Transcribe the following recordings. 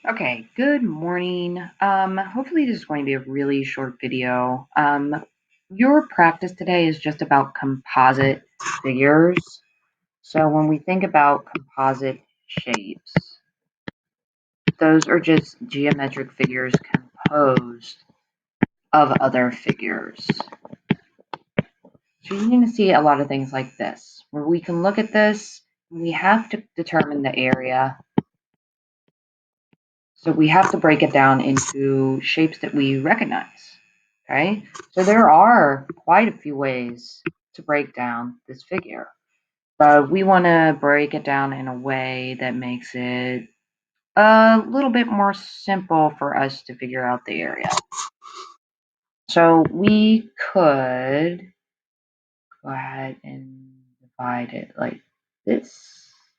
Okay, good morning. Hopefully this is going to be a really short video. Your practice today is just about composite figures. So when we think about composite shapes, those are just geometric figures composed of other figures. So you're going to see a lot of things like this, where we can look at this, we have to determine the area. So we have to break it down into shapes that we recognize. Okay, so there are quite a few ways to break down this figure, but we want to break it down in a way that makes it a little bit more simple for us to figure out the area. So we could go ahead and divide it like this,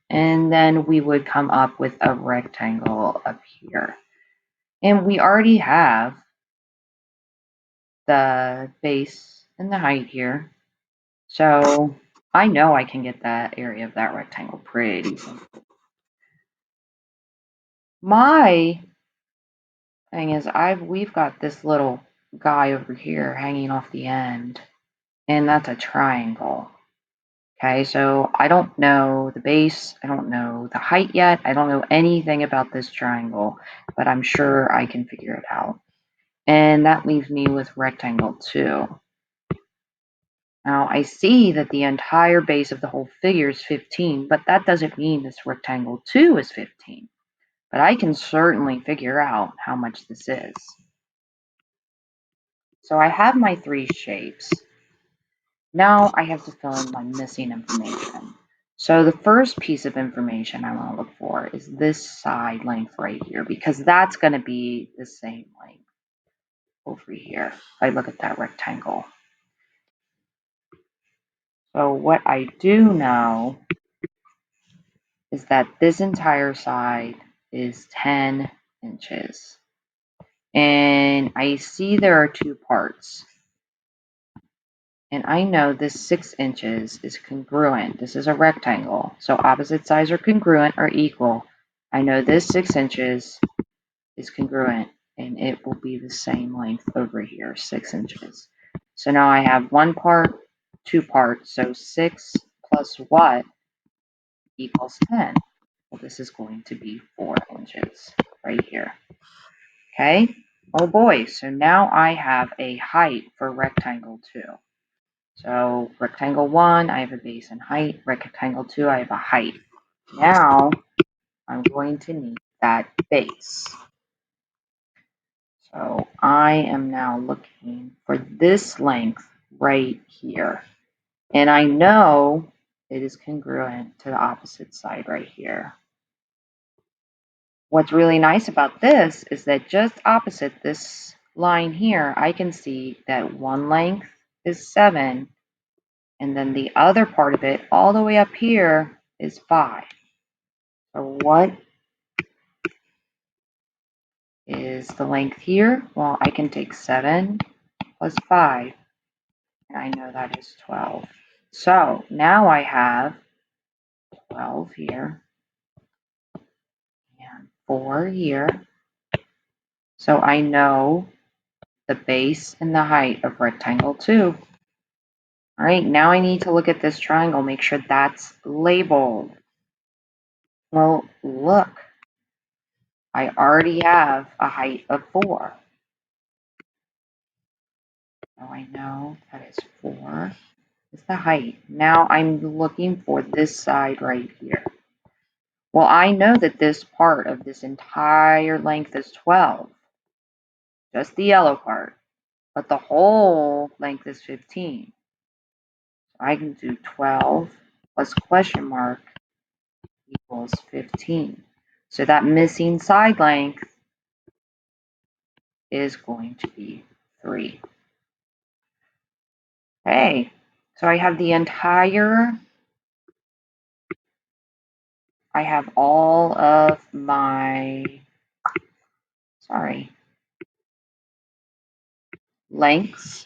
and then we would come up with a rectangle up here. And we already have the base and the height here. So I know I can get that area of that rectangle pretty easy. My thing is we've got this little guy over here hanging off the end, and that's a triangle. Okay, so I don't know the base, I don't know the height yet, I don't know anything about this triangle, but I'm sure I can figure it out. And that leaves me with rectangle 2. Now I see that the entire base of the whole figure is 15, but that doesn't mean this rectangle 2 is 15. But I can certainly figure out how much this is. So I have my 3 shapes. Now I have to fill in my missing information. So the first piece of information I want to look for is this side length right here, because that's going to be the same length over here. If I look at that rectangle. So what I do know is that this entire side is 10 inches. And I see there are 2 parts. And I know this 6 inches is congruent. This is a rectangle. So opposite sides are congruent or equal. I know this 6 inches is congruent and it will be the same length over here, 6 inches. So now I have 1 part, 2 parts. So 6 plus what equals 10? Well, this is going to be 4 inches right here. Okay. Oh boy. So now I have a height for rectangle 2. So rectangle 1, I have a base and height. Rectangle 2, I have a height. Now I'm going to need that base. So I am now looking for this length right here. And I know it is congruent to the opposite side right here. What's really nice about this is that just opposite this line here, I can see that one length is 7, and then the other part of it, all the way up here, is 5. So what is the length here? Well, I can take 7 plus 5, and I know that is 12. So now I have 12 here and 4 here. So I know the base and the height of rectangle 2. All right, now I need to look at this triangle, make sure that's labeled. Well, look, I already have a height of 4. So I know that is 4 is the height. Now I'm looking for this side right here. Well, I know that this part of this entire length is 12, just the yellow part, but the whole length is 15. So I can do 12 plus question mark equals 15. So that missing side length is going to be 3. Okay, so I have I have all of my, lengths.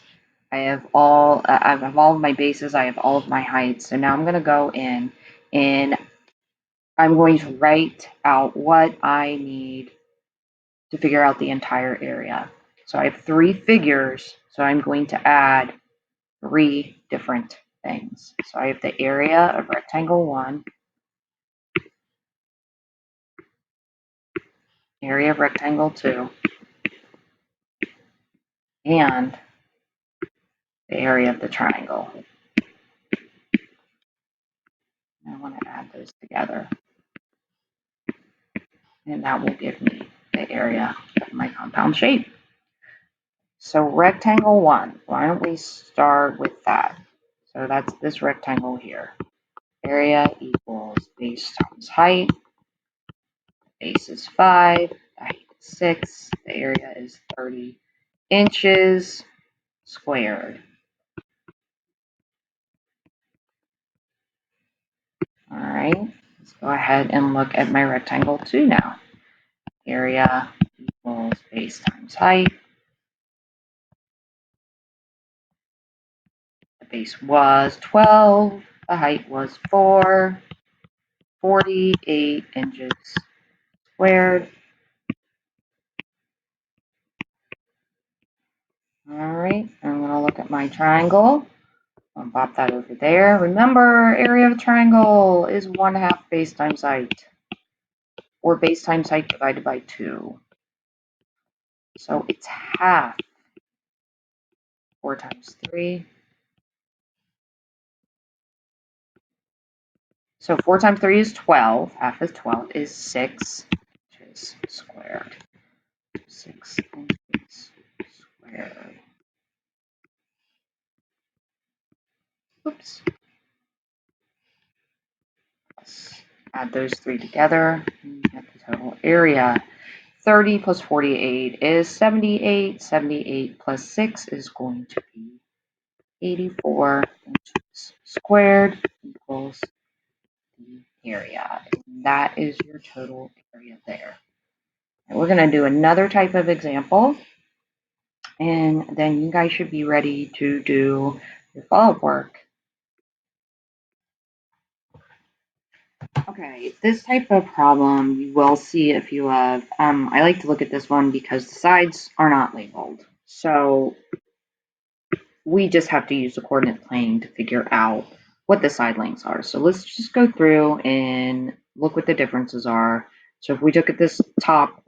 I have all of my bases. I have all of my heights. So now I'm going to go in and I'm going to write out what I need to figure out the entire area. So I have 3 figures, so I'm going to add 3 different things. So I have the area of rectangle 1, area of rectangle 2, and the area of the triangle. I want to add those together, and that will give me the area of my compound shape. So rectangle 1, why don't we start with that? So that's this rectangle here. Area equals base times height. Base is 5, the height is 6, the area is 30 inches squared. All right, let's go ahead and look at my rectangle 2 now. Area equals base times height. The base was 12, the height was 4, 48 inches squared. All right, I'm going to look at my triangle. I'll pop that over there. Remember, area of a triangle is 1/2 base times height, or base times height divided by 2. So it's half. 4 times 3. So 4 times 3 is 12. Half of 12 is 6 inches squared. 6 inches squared. Oops. Let's add those 3 together and get the total area. 30 plus 48 is 78. 78 plus 6 is going to be 84 inches squared equals the area. And that is your total area there. And we're going to do another type of example, and then you guys should be ready to do your follow-up work. Okay, this type of problem you will see a few of. I like to look at this one because the sides are not labeled. So we just have to use the coordinate plane to figure out what the side lengths are. So let's just go through and look what the differences are. So if we look at this top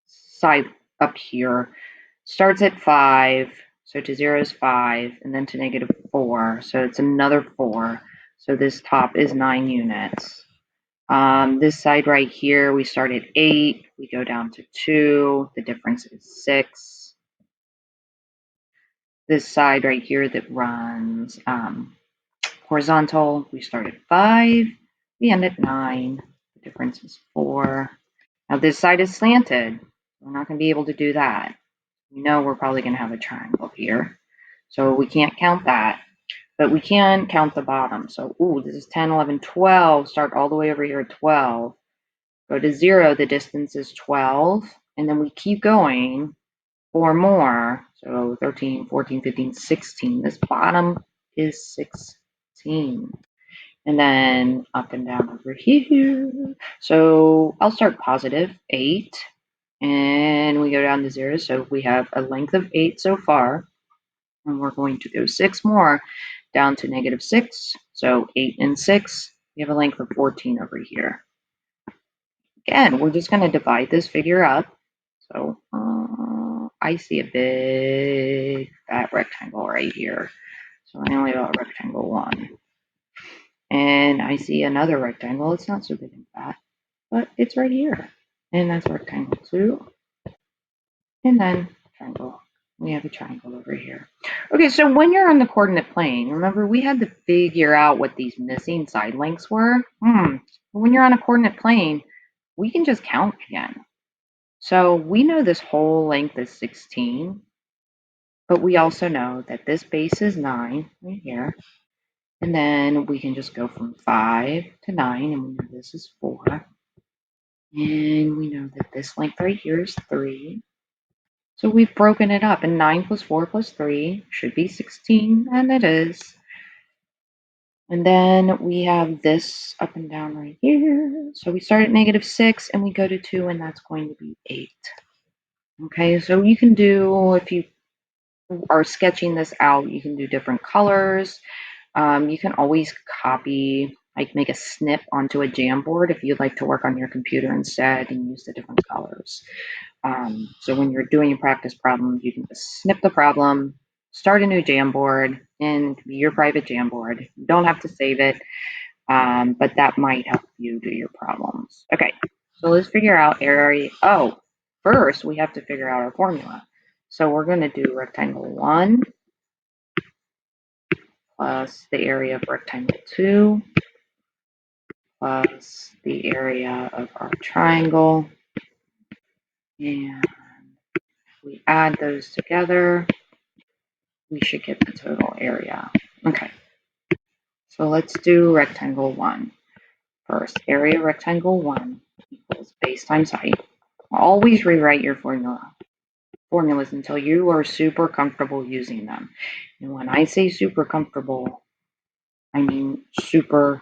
side up here, starts at 5, so to 0 is 5, and then to -4, so it's another 4. So this top is 9 units. This side right here, we start at 8, we go down to 2, the difference is 6. This side right here that runs horizontal, we start at 5, we end at 9, the difference is 4. Now this side is slanted, we're not going to be able to do that. We know we're probably going to have a triangle here, so we can't count that, but we can count the bottom. So, ooh, this is 10, 11, 12, start all the way over here at 12. Go to 0, the distance is 12, and then we keep going 4 more, so 13, 14, 15, 16. This bottom is 16. And then up and down over here. So I'll start positive 8, and we go down to 0. So we have a length of 8 so far, and we're going to go 6 more down to -6. So 8 and 6, we have a length of 14 over here. Again, we're just going to divide this figure up. So I see a big fat rectangle right here. So I only got rectangle 1. And I see another rectangle. It's not so big and fat, but it's right here. And that's rectangle 2. And then triangle. We have a triangle over here. Okay, so when you're on the coordinate plane, remember we had to figure out what these missing side lengths were. When you're on a coordinate plane, we can just count again. So we know this whole length is 16, but we also know that this base is 9 right here. And then we can just go from 5 to 9, and we know this is 4. And we know that this length right here is 3. So we've broken it up, and 9 plus 4 plus 3 should be 16, and it is. And then we have this up and down right here. So we start at -6 and we go to 2, and that's going to be 8. Okay, so you can do, if you are sketching this out, you can do different colors. You can always copy, like make a snip onto a Jamboard if you'd like to work on your computer instead and use the different colors. So when you're doing a practice problem, you can just snip the problem, start a new Jamboard, and it can be your private Jamboard. You don't have to save it, but that might help you do your problems. Okay, so let's figure out area. Oh, first we have to figure out our formula. So we're going to do rectangle 1 plus the area of rectangle 2 plus the area of our triangle. And if we add those together, we should get the total area. Okay, so let's do rectangle 1 first. Area rectangle 1 equals base times height. Always rewrite your formulas until you are super comfortable using them. And when I say super comfortable, I mean super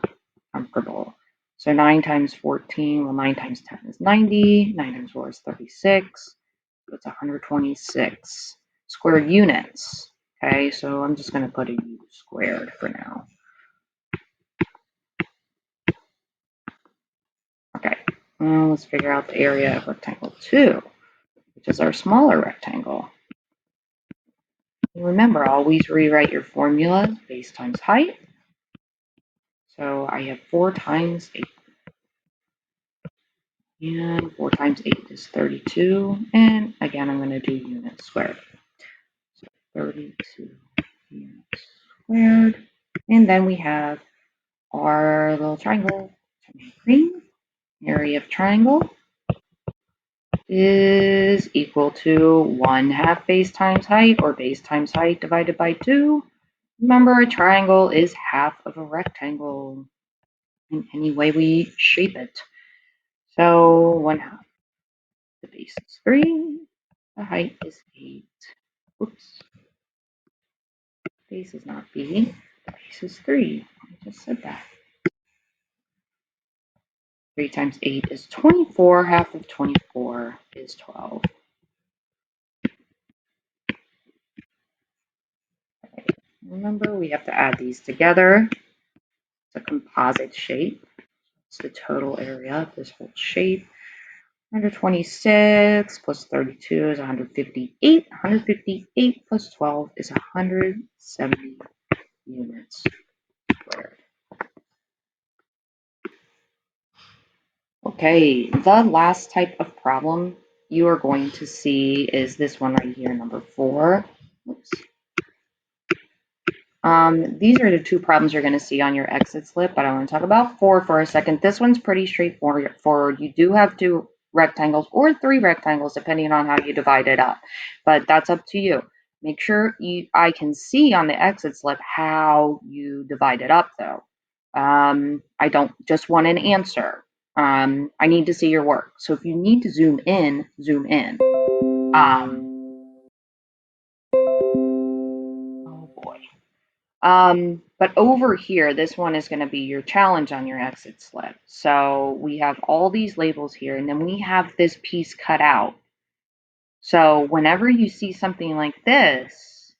comfortable. So 9 times 14, well, 9 times 10 is 90. 9 times 4 is 36. So it's 126 square units. Okay, so I'm just going to put a u squared for now. Okay, now let's figure out the area of rectangle 2, which is our smaller rectangle. Remember, always rewrite your formula, base times height. So I have 4 times 8. And 4 times 8 is 32. And again, I'm going to do units squared. So 32 units squared. And then we have our little triangle, green. Area of triangle is equal to 1/2 base times height, or base times height divided by 2. Remember, a triangle is half of a rectangle in any way we shape it. So 1/2. The base is 3. The height is 8. Oops. Base is not B. The base is 3. I just said that. 3 times 8 is 24. Half of 24 is 12. Remember, we have to add these together. It's a composite shape. It's the total area of this whole shape. 126 plus 32 is 158. 158 plus 12 is 170 units squared. Okay, the last type of problem you are going to see is this one right here, number 4. Oops. These are the 2 problems you're going to see on your exit slip, but I want to talk about 4 for a second. This one's pretty straightforward. You do have 2 rectangles or 3 rectangles, depending on how you divide it up, but that's up to you. Make sure I can see on the exit slip how you divide it up, though. I don't just want an answer. I need to see your work. So if you need to zoom in, zoom in. Oh boy. But over here, this one is going to be your challenge on your exit slip. So we have all these labels here, and then we have this piece cut out. So whenever you see something like this,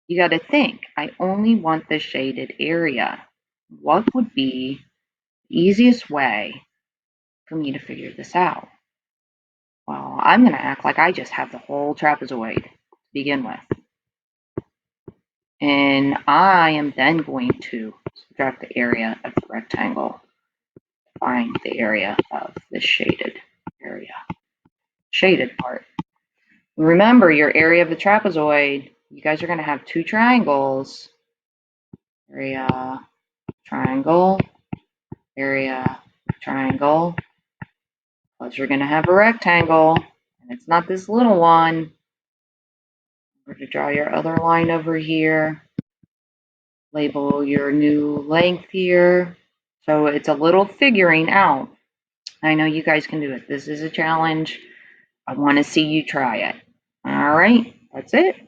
you got to think, I only want the shaded area. What would be the easiest way for me to figure this out? Well, I'm going to act like I just have the whole trapezoid to begin with. And I am then going to subtract the area of the rectangle, find the area of the shaded area, shaded part. Remember, your area of the trapezoid, you guys are going to have 2 triangles, area, triangle, area, triangle, plus you're going to have a rectangle, and it's not this little one. We're going to draw your other line over here. Label your new length here. So it's a little figuring out. I know you guys can do it. This is a challenge. I want to see you try it. All right, that's it.